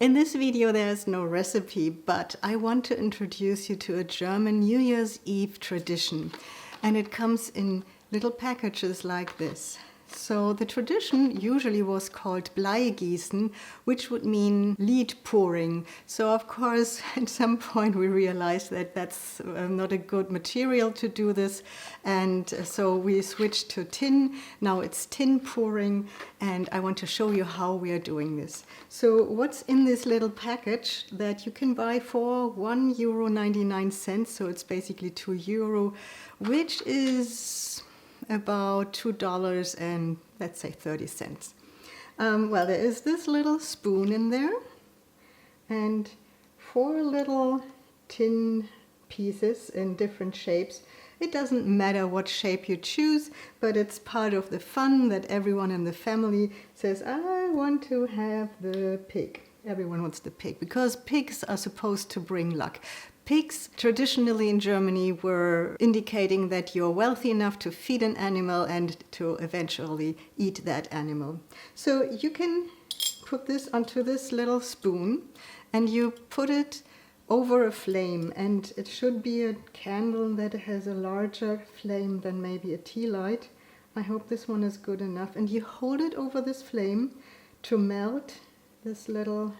In this video there's no recipe, but I want to introduce you to a German New Year's Eve tradition. And it comes in little packages like this. So the tradition usually was called Bleigießen, which would mean lead pouring. So of course at some point we realized that that's not a good material to do this, and so we switched to tin. Now it's tin pouring, and I want to show you how we are doing this. So what's in this little package that you can buy for €1.99, so it's basically €2, which is about $2 and let's say 30 cents. Well, there is this little spoon in there and 4 little tin pieces in different shapes. It doesn't matter what shape you choose, but it's part of the fun that everyone in the family says, I want to have the pig. Everyone wants the pig because pigs are supposed to bring luck. Pigs traditionally in Germany were indicating that you're wealthy enough to feed an animal and to eventually eat that animal. So you can put this onto this little spoon and you put it over a flame, and it should be a candle that has a larger flame than maybe a tea light. I hope this one is good enough. And you hold it over this flame to melt this little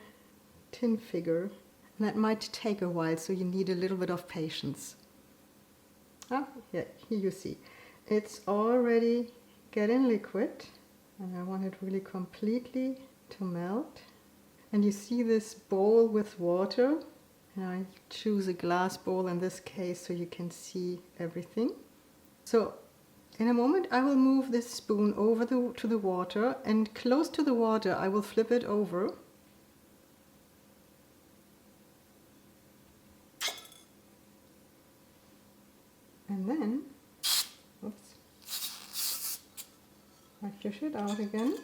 tin figure. That might take a while, so you need a little bit of patience. Ah, yeah, here you see. It's already getting liquid, and I want it really completely to melt. And you see this bowl with water. And I choose a glass bowl in this case so you can see everything. So in a moment I will move this spoon over to the water, and close to the water I will flip it over. And then, oops, I fish it out again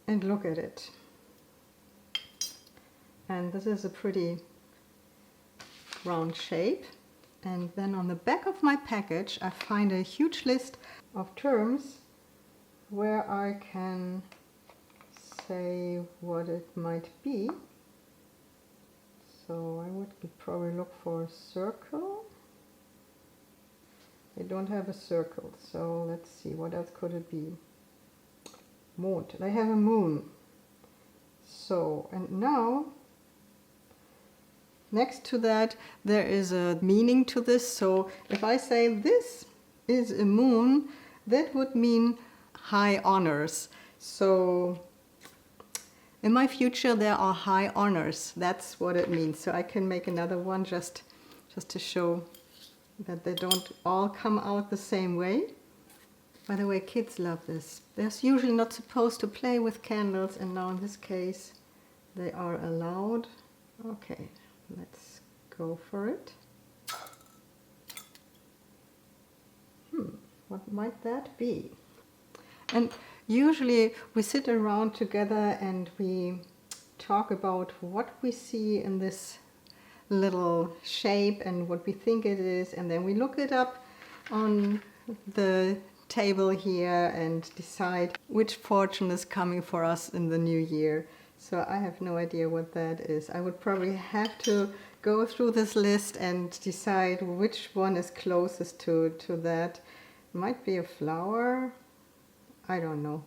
and look at it. And this is a pretty round shape. And then on the back of my package I find a huge list of terms where I can say what it might be. So I would probably look for a circle. They don't have a circle, so let's see, what else could it be? Mond. They have a moon. So, and now, next to that, there is a meaning to this. So if I say this is a moon, that would mean high honors. So in my future, there are high honors. That's what it means. So I can make another one just to show that they don't all come out the same way. By the way, kids love this. They're usually not supposed to play with candles, and now in this case they are allowed. Okay, let's go for it. What might that be? And usually we sit around together and we talk about what we see in this little shape and what we think it is, and then we look it up on the table here and decide which fortune is coming for us in the new year. So I have no idea what that is. I would probably have to go through this list and decide which one is closest to that. Might be a flower. I don't know.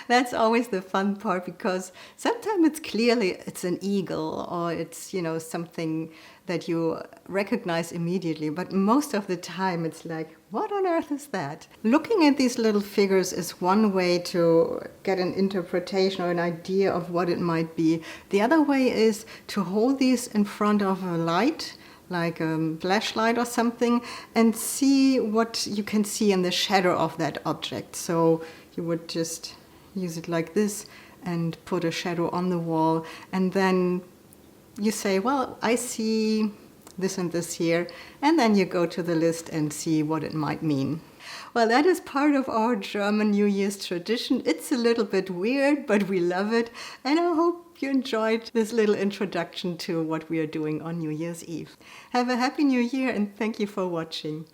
That's always the fun part, because sometimes it's an eagle, or it's, you know, something that you recognize immediately, but most of the time it's like, what on earth is that? Looking at these little figures is one way to get an interpretation or an idea of what it might be. The other way is to hold these in front of a light, like a flashlight or something, and see what you can see in the shadow of that object. So you would just use it like this and put a shadow on the wall, and then you say, well, I see this and this here, and then you go to the list and see what it might mean. Well, that is part of our German New Year's tradition. It's a little bit weird, but we love it, and I hope you enjoyed this little introduction to what we are doing on New Year's Eve. Have a happy New Year, and thank you for watching.